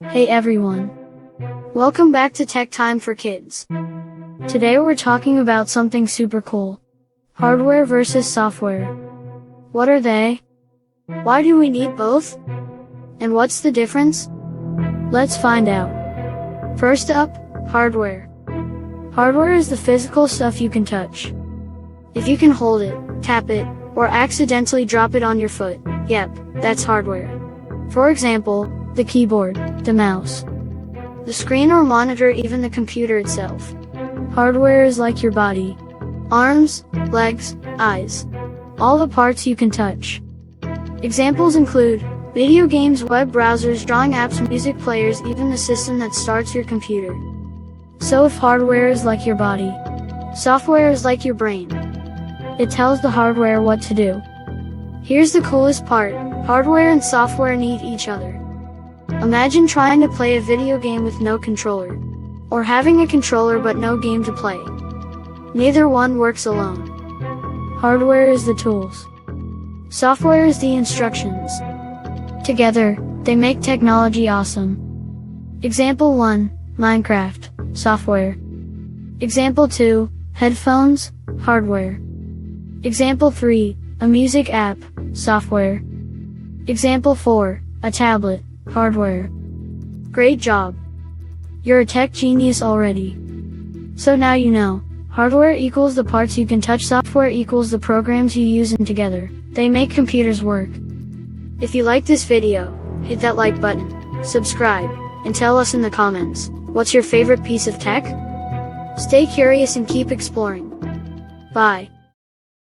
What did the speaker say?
Hey everyone. Welcome back to Tech Time for Kids. Today we're talking about something super cool. Hardware versus software. What are they? Why do we need both? And what's the difference? Let's find out. First up, hardware. Hardware is the physical stuff you can touch. If you can hold it, tap it, or accidentally drop it on your foot, yep, that's hardware. For example, the keyboard, the mouse, the screen or monitor, even the computer itself. Hardware is like your body. Arms, legs, eyes. All the parts you can touch. Examples include video games, web browsers, drawing apps, music players, even the system that starts your computer. So if hardware is like your body, software is like your brain. It tells the hardware what to do. Here's the coolest part, hardware and software need each other. Imagine trying to play a video game with no controller, or having a controller but no game to play. Neither one works alone. Hardware is the tools. Software is the instructions. Together, they make technology awesome. Example 1, Minecraft, software. Example 2, headphones, hardware. Example 3, a music app, software. Example 4, a tablet, hardware. Great job! You're a tech genius already. So now you know, hardware equals the parts you can touch, software equals the programs you use, and together, they make computers work. If you like this video, hit that like button, subscribe, and tell us in the comments, what's your favorite piece of tech? Stay curious and keep exploring. Bye.